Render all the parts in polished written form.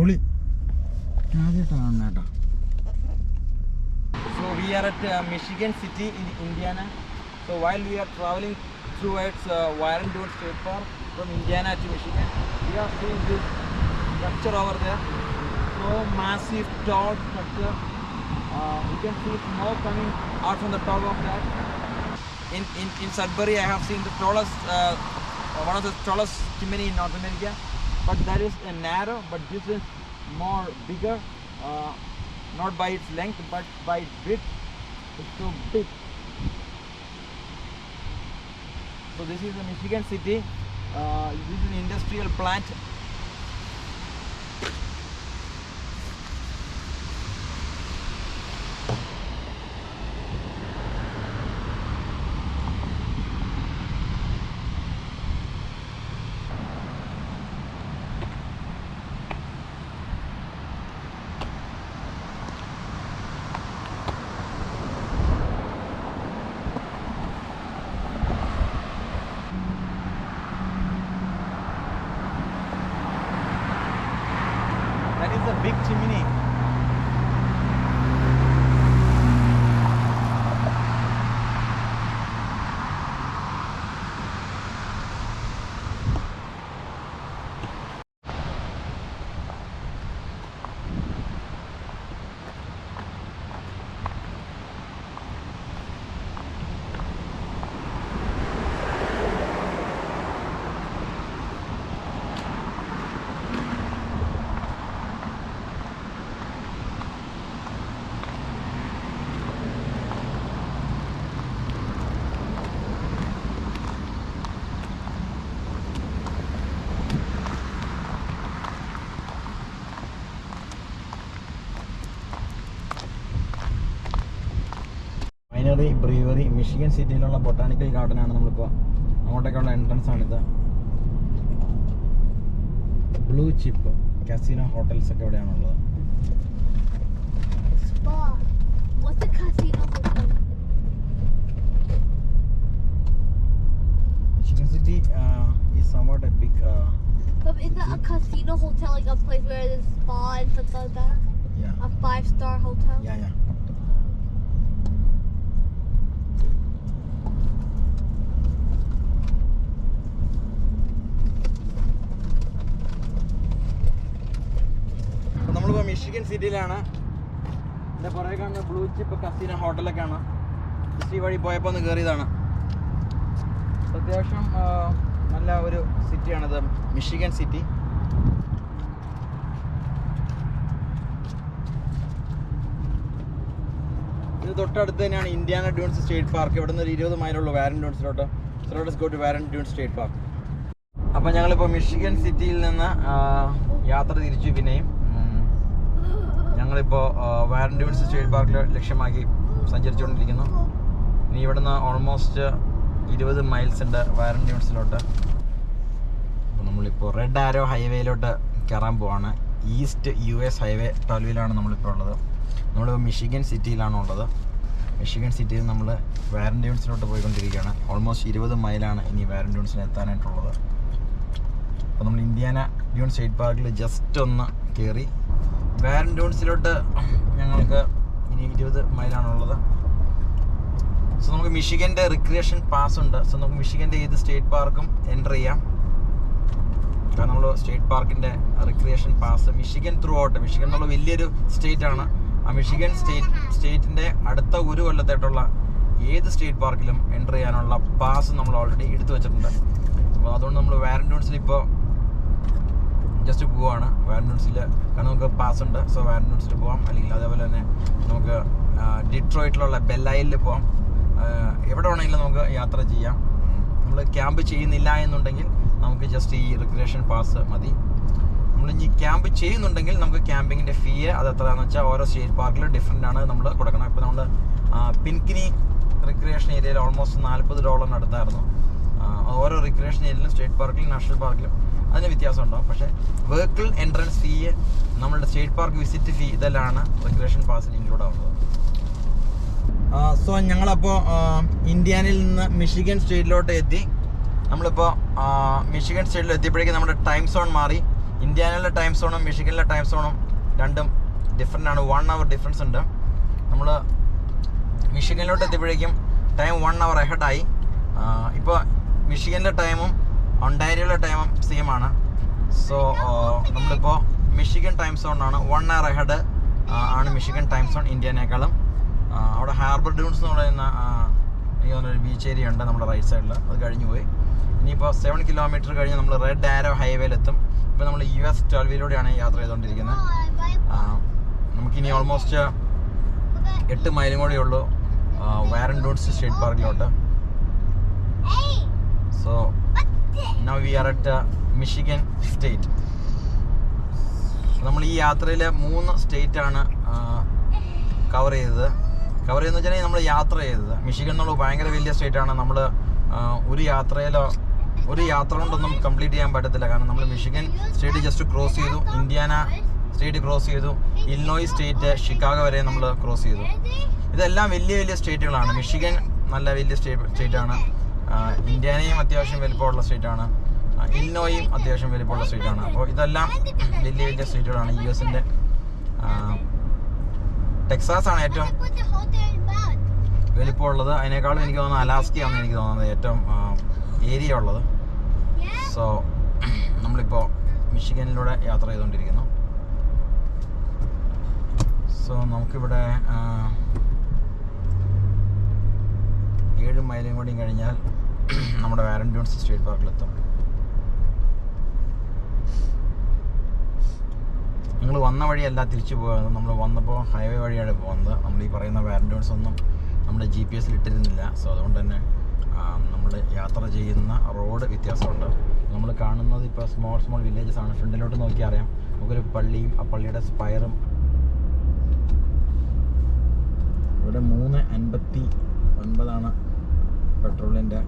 പൊളി ആദ്യമായിട്ടാണ് കേട്ടോ. So we are at Michigan City in Indiana. So while we are traveling towards Warren-Dune State Park from Indiana to Michigan, we are seeing this structure over there. So massive, tall structure. You can see smoke coming out from the top of that. In Sudbury, I have seen the tallest, one of the tallest chimney in North America. But that is narrow, but this is more bigger. Not by its length, but by its width. It's so big. So this is the Michigan City. This is an industrial plant. That is a big chimney. Brewery Michigan സിറ്റിയിലുള്ള botanical ഗാർഡനാണ് നമ്മളിപ്പോൾ. അങ്ങോട്ടേക്കുള്ള entrance ആണിത്. Blue chip casino hotels ഒക്കെ എവിടെയാണുള്ളത്. Michigan City is somewhat a big. But is that a casino hotel, like a place where there's spa and stuff like that? Yeah. A 5-star hotel? Yeah. നമ്മളിപ്പോൾ Michigan സിറ്റിയിലാണ്. എൻ്റെ പുറകെ കാണുന്ന blue chip കസിനോ ഹോട്ടലൊക്കെയാണ്. ഈ വഴി പോയപ്പോൾ ഒന്ന് കയറിയതാണ്. അത്യാവശ്യം നല്ല ഒരു സിറ്റിയാണിത്, മിഷിഗൻ സിറ്റി. ഇത് തൊട്ടടുത്ത് തന്നെയാണ് ഇന്ത്യാന ഡ്യൂൺസ് സ്റ്റേറ്റ് പാർക്ക്. ഇവിടെ നിന്ന് ഒരു 20 മൈലുള്ളൂ വാരൻ-ഡ്യൂൺസിലോട്ട്. So let us go to Warren-Dune State Park. അപ്പോൾ ഞങ്ങളിപ്പോൾ മിഷിഗൻ സിറ്റിയിൽ നിന്ന് യാത്ര തിരിച്ചു. പിന്നെയും ഞങ്ങളിപ്പോൾ വാരൻ-ഡ്യൂൺ സ്റ്റേറ്റ് പാർക്കിൽ ലക്ഷ്യമാക്കി സഞ്ചരിച്ചുകൊണ്ടിരിക്കുന്നു. ഇനി ഇവിടുന്ന് ഓൾമോസ്റ്റ് 20 മൈൽസ് ഉണ്ട് വാരൻ-ഡ്യൂൺസിലോട്ട്. അപ്പോൾ നമ്മളിപ്പോൾ റെഡ് ആരോ ഹൈവേയിലോട്ട് കയറാൻ പോവാണ്. ഈസ്റ്റ് US ഹൈവേ 12-ലാണ് നമ്മളിപ്പോൾ ഉള്ളത്. നമ്മളിപ്പോൾ മിഷിഗൻ സിറ്റിയിലാണുള്ളത്. മിഷിഗൻ സിറ്റിയിൽ നമ്മൾ വാരൻ-ഡ്യൂൺസിലോട്ട് പോയിക്കൊണ്ടിരിക്കുകയാണ്. ഓൾമോസ്റ്റ് 20 മൈലാണ് ഇനി വാരൻ-ഡ്യൂൺസിന് എത്താനായിട്ടുള്ളത്. അപ്പോൾ നമ്മൾ ഇന്ത്യാന ഡ്യൂൺ സ്റ്റേറ്റ് പാർക്കിൽ ജസ്റ്റ് ഒന്ന് കയറി. വാരൻ-ഡ്യൂൺസിലോട്ട് ഞങ്ങൾക്ക് ഇനി 20 മൈലാണുള്ളത്. സോ നമുക്ക് മിഷിഗൻ്റെ റിക്രിയേഷൻ പാസ് ഉണ്ട്. സോ നമുക്ക് മിഷിഗൻ്റെ ഏത് സ്റ്റേറ്റ് പാർക്കും എൻ്റർ ചെയ്യാം. കാരണം നമ്മൾ സ്റ്റേറ്റ് പാർക്കിൻ്റെ recreation pass Michigan throughout. Michigan എന്നുള്ള വലിയൊരു സ്റ്റേറ്റ് ആണ്. ആ മിഷിഗൻ സ്റ്റേറ്റിൻ്റെ അടുത്ത ഒരു കൊല്ലത്തായിട്ടുള്ള ഏത് സ്റ്റേറ്റ് പാർക്കിലും എൻ്റർ ചെയ്യാനുള്ള പാസ് നമ്മൾ ഓൾറെഡി എടുത്തു വെച്ചിട്ടുണ്ട്. അപ്പോൾ അതുകൊണ്ട് നമ്മൾ വാരൻ-ഡ്യൂൺസിൽ ഇപ്പോൾ ജസ്റ്റ് പോവാണ്. വാരൻ-ഡ്യൂൺസിൽ കാരണം നമുക്ക് പാസ് ഉണ്ട്. സോ വാരൻ-ഡ്യൂൺസിൽ പോവാം. അല്ലെങ്കിൽ അതേപോലെ തന്നെ നമുക്ക് ഡിട്രോയിറ്റിലുള്ള ബെല്ലൈലിൽ പോവാം. എവിടെ വേണമെങ്കിലും നമുക്ക് യാത്ര ചെയ്യാം. നമ്മൾ ക്യാമ്പ് ചെയ്യുന്നില്ല എന്നുണ്ടെങ്കിൽ നമുക്ക് ജസ്റ്റ് ഈ റിക്രിയേഷൻ പാസ് മതി. നമ്മൾ ഇനി ക്യാമ്പ് ചെയ്യുന്നുണ്ടെങ്കിൽ നമുക്ക് ക്യാമ്പിങ്ങിൻ്റെ ഫീ അത് എത്രയാണെന്ന് വെച്ചാൽ ഓരോ സ്റ്റേറ്റ് പാർക്കിൽ ഡിഫറെൻ്റ് ആണ് നമ്മൾ കൊടുക്കണം. ഇപ്പോൾ നമ്മൾ പിൻകിനി റിക്രിയേഷൻ ഏരിയയിൽ ഓൾമോസ്റ്റ് $40 അടുത്തായിരുന്നു. ഓരോ റിക്രിയേഷൻ ഏരിയയിലും സ്റ്റേറ്റ് പാർക്കിലും നാഷണൽ പാർക്കിലും അതിന് വ്യത്യാസം ഉണ്ടാവും. പക്ഷേ വെഹിക്കിൾ എൻട്രൻസ് ഫീ, നമ്മളുടെ സ്റ്റേറ്റ് പാർക്ക് വിസിറ്റ് ഫീ ഇതെല്ലാം റിക്രിയേഷൻ പാസിൽ ഇൻക്ലൂഡ് ആവുന്നത്. സോ ഞങ്ങളപ്പോൾ ഇന്ത്യാനയിൽ നിന്ന് മിഷിഗൻ സ്റ്റേറ്റിലോട്ട് എത്തി. നമ്മളിപ്പോൾ മിഷിഗൻ സ്റ്റേറ്റിൽ എത്തിയപ്പോഴേക്കും നമ്മുടെ ടൈം സോൺ മാറി. ഇന്ത്യാനയിലെ ടൈം സോണും മിഷിഗനിലെ ടൈം സോണും രണ്ടും ഡിഫറെൻ്റ് ആണ്. 1 hour ഡിഫറൻസ് ഉണ്ട്. നമ്മൾ മിഷിഗനിലോട്ട് എത്തിയപ്പോഴേക്കും ടൈം 1 hour അഹെഡായി. ഇപ്പോൾ മിഷിഗനിലെ ടൈമും ഒണ്ടാരിയോയിലെ ടൈമും സെയിം ആണ്. സോ നമ്മളിപ്പോൾ മിഷിഗൻ ടൈം സോണിനാണ്. 1 hour അഹെഡ് ആണ് മിഷിഗൻ ടൈം സോൺ ഇന്ത്യേനേക്കാളും. അവിടെ ഹാർബർ ഡ്യൂൺസ് എന്ന് പറയുന്ന എനിക്ക് തോന്നുന്നൊരു ബീച്ച് ഏരിയ ഉണ്ട് നമ്മുടെ റൈറ്റ് സൈഡിൽ. അത് കഴിഞ്ഞ് പോയി. ഇനിയിപ്പോൾ 7 kilometer കഴിഞ്ഞ് നമ്മൾ റെഡ് ആരോ ഹൈവേയിലെത്തും. ഇപ്പോൾ നമ്മൾ US 12 യാത്ര ചെയ്തുകൊണ്ടിരിക്കുന്നത്. നമുക്കിനി ഓൾമോസ്റ്റ് 8 മൈലും കൂടെ ഉള്ളൂ വാരൻ ഡ്യൂൺസ് സ്റ്റേറ്റ് പാർക്കിലോട്ട്. So now we are at Michigan state. നമ്മൾ ഈ യാത്രയിൽ 3 സ്റ്റേറ്റാണ് കവർ ചെയ്തതെന്ന് വെച്ചിട്ടുണ്ടെങ്കിൽ നമ്മൾ യാത്ര ചെയ്തത്. മിഷിഗൻ എന്നുള്ള ഭയങ്കര വലിയ സ്റ്റേറ്റാണ്. നമ്മൾ ഒരു യാത്ര കൊണ്ടൊന്നും കംപ്ലീറ്റ് ചെയ്യാൻ പറ്റത്തില്ല. കാരണം നമ്മൾ മിഷിഗൻ സ്റ്റേറ്റ് ജസ്റ്റ് ക്രോസ് ചെയ്തു, ഇന്ത്യാന സ്റ്റേറ്റ് ക്രോസ് ചെയ്തു, ഇല്ലിനോയ് സ്റ്റേറ്റ് ഷിക്കാഗോ വരെ നമ്മൾ ക്രോസ് ചെയ്തു. ഇതെല്ലാം വലിയ വലിയ സ്റ്റേറ്റുകളാണ്. മിഷിഗൻ നല്ല വലിയ സ്റ്റേറ്റാണ്. ഇന്ത്യാനയും അത്യാവശ്യം വലിപ്പമുള്ള സ്റ്റേറ്റാണ്. ഇല്ലിനോയും അത്യാവശ്യം വലിപ്പമുള്ള സ്റ്റേറ്റാണ്. അപ്പോൾ ഇതെല്ലാം വലിയ വലിയ സ്റ്റേറ്റുകളാണ്. US-ൻ്റെ ടെക്സാസ് ആണ് ഏറ്റവും വലിപ്പമുള്ളത്. അതിനേക്കാളും എനിക്ക് തോന്നുന്നത് അലാസ്കയാണ് എനിക്ക് തോന്നുന്നത് ഏറ്റവും ഏരിയ ഉള്ളത്. സോ നമ്മളിപ്പോൾ മിഷിഗനിലൂടെ യാത്ര ചെയ്തുകൊണ്ടിരിക്കുന്നു. സോ നമുക്കിവിടെ 7 മൈലും കൂടി കഴിഞ്ഞാൽ നമ്മുടെ വാരൻ ഡ്യൂൺസ് സ്റ്റേറ്റ് പാർക്കിലെത്തും. നിങ്ങൾ വന്ന വഴിയല്ല തിരിച്ചു പോകുന്നത്. നമ്മൾ വന്നപ്പോൾ ഹൈവേ വഴിയാണ് പോകുന്നത്. നമ്മൾ ഈ പറയുന്ന വാരൻ ഡ്യൂൺസ് ഒന്നും നമ്മുടെ GPS ഇട്ടിരുന്നില്ല. സോ അതുകൊണ്ട് തന്നെ നമ്മൾ യാത്ര ചെയ്യുന്ന റോഡ് വ്യത്യാസമുണ്ട്. നമ്മൾ കാണുന്നത് ഇപ്പോൾ സ്മോൾ വില്ലേജസ് ആണ്. ഫ്രണ്ടിലോട്ട് നോക്കിയാൽ അറിയാം നമുക്കൊരു പള്ളിയും ആ പള്ളിയുടെ സ്പയറും. ഇവിടെ 3.59 പെട്രോളിൻ്റെ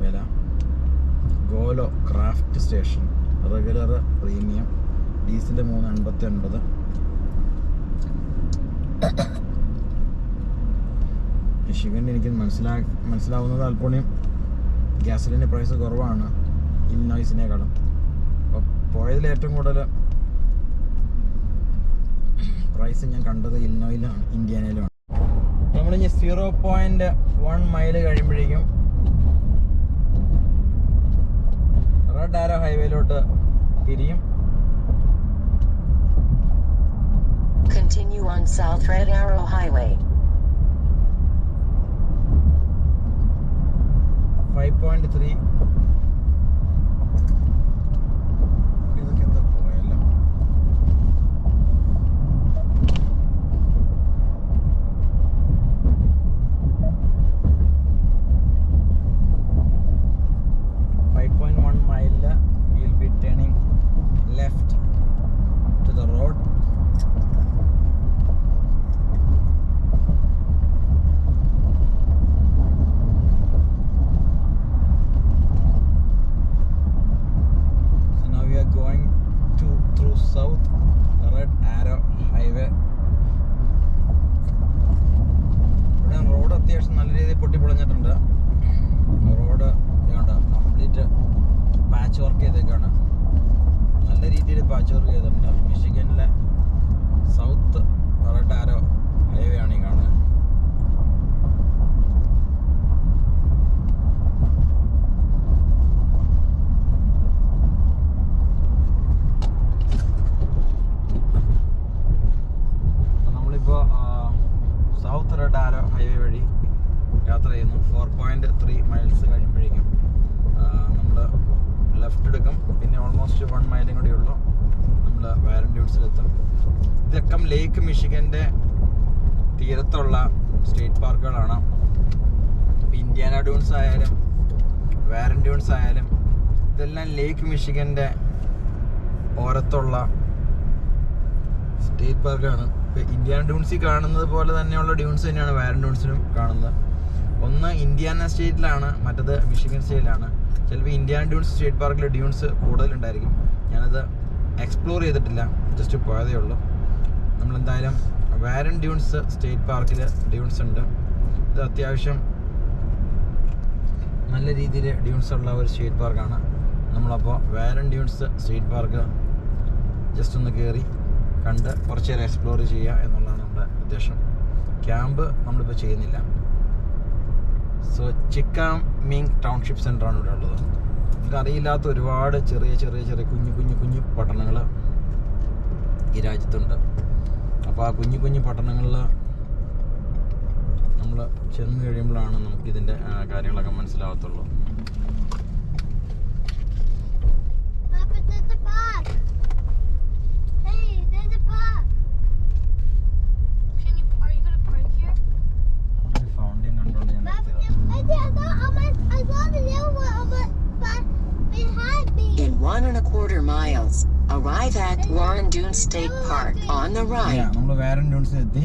വില. ഗോലോ ക്രാഫ്റ്റ് സ്റ്റേഷൻ റെഗുലർ പ്രീമിയം ഡീസൽ 3.89. മിഷിഗനിൽ എനിക്ക് മനസ്സിലാവുന്നത് അല്പം ഗ്യാസലിൻ്റെ പ്രൈസ് കുറവാണ് ഇല്ലിനോയ്സിനേക്കാളും. അപ്പോൾ പോയതിൽ ഏറ്റവും കൂടുതൽ പ്രൈസ് ഞാൻ കണ്ടത് ഇല്ലിനോയിലാണ്, ഇന്ത്യാനയിലുമാണ്. നമ്മളിനി 0.1 മൈല് കഴിയുമ്പോഴേക്കും റെഡ് ആരോ ഹൈവേയിലോട്ട് തിരിയും. Continue on South Red Arrow Highway. 5.3 ഇതൊക്കെ എന്താ പോയല്ലോ. mile we'll be turning left to the road. South Red Arrow Highway. ഇവിടെ റോഡ് അത്യാവശ്യം നല്ല രീതിയിൽ പൊട്ടിപ്പൊളിഞ്ഞിട്ടുണ്ട്. റോഡ് കംപ്ലീറ്റ് പാച്ച് വർക്ക് ചെയ്തേക്കാണ്. നല്ല രീതിയിൽ പാച്ച് വർക്ക് ചെയ്തിട്ടുണ്ട്. മിഷിഗനിലെ സൗത്ത് റെഡ് ആരോ ഹൈവേ ആണ് ഈ കാണുന്നത്. സൗത്ത് റെഡ് ആരോ ഹൈവേ വഴി യാത്ര ചെയ്യുന്നു. 4.3 മൈൽസ് കഴിയുമ്പോഴേക്കും നമ്മൾ ലെഫ്റ്റ് എടുക്കും. പിന്നെ ഓൾമോസ്റ്റ് 1 മൈലും കൂടി ഉള്ളൂ നമ്മൾ വാരൻ ഡ്യൂൺസിലെത്തും. ഇതൊക്കെ ലേക്ക് മിഷിഗൻ്റെ തീരത്തുള്ള സ്റ്റേറ്റ് പാർക്കുകളാണ്. ഇന്ത്യാന ഡ്യൂൺസ് ആയാലും വാരൻ ഡ്യൂൺസ് ആയാലും ഇതെല്ലാം ലേക്ക് മിഷിഗൻ്റെ ഓരത്തുള്ള സ്റ്റേറ്റ് പാർക്കാണ്. ഇപ്പോൾ ഇന്ത്യാന ഡ്യൂൺസിൽ കാണുന്നത് പോലെ തന്നെയുള്ള ഡ്യൂൺസ് തന്നെയാണ് വാരൻ ഡ്യൂൺസിലും കാണുന്നത്. ഒന്ന് ഇന്ത്യാന സ്റ്റേറ്റിലാണ്, മറ്റത് മിഷിഗൻ സ്റ്റേറ്റിലാണ്. ചിലപ്പോൾ ഇന്ത്യാന ഡ്യൂൺസ് സ്റ്റേറ്റ് പാർക്കിൽ ഡ്യൂൺസ് കൂടുതലുണ്ടായിരിക്കും. ഞാനത് എക്സ്പ്ലോർ ചെയ്തിട്ടില്ല, ജസ്റ്റ് പോയതേ ഉള്ളൂ. നമ്മളെന്തായാലും വാരൻ ഡ്യൂൺസ് സ്റ്റേറ്റ് പാർക്കിൽ ഡ്യൂൺസ് ഉണ്ട്. ഇത് അത്യാവശ്യം നല്ല രീതിയിൽ ഡ്യൂൺസ് ഉള്ള ഒരു സ്റ്റേറ്റ് പാർക്കാണ്. നമ്മളപ്പോൾ Warren Dunes state park just ഒന്ന് കയറി കണ്ട് കുറച്ച് നേരം എക്സ്പ്ലോർ ചെയ്യുക എന്നുള്ളതാണ് നമ്മുടെ ഉദ്ദേശം. ക്യാമ്പ് നമ്മളിപ്പോൾ ചെയ്യുന്നില്ല. സോ ചിക്കാമിങ് ടൗൺഷിപ്പ് സെൻ്ററാണ് ഇവിടെ ഉള്ളത്. നമുക്ക് അറിയില്ലാത്ത ഒരുപാട് ചെറിയ ചെറിയ ചെറിയ കുഞ്ഞു പട്ടണങ്ങൾ ഈ രാജ്യത്തുണ്ട്. അപ്പോൾ ആ കുഞ്ഞു പട്ടണങ്ങളിൽ നമ്മൾ ചെന്ന് കഴിയുമ്പോഴാണ് നമുക്കിതിൻ്റെ കാര്യങ്ങളൊക്കെ മനസ്സിലാവത്തുള്ളൂ. In 1.25 miles, arrive at Warren Dunes State Park on the right. നമ്മൾ വാരൻ ഡ്യൂൺസിൽ എത്തി.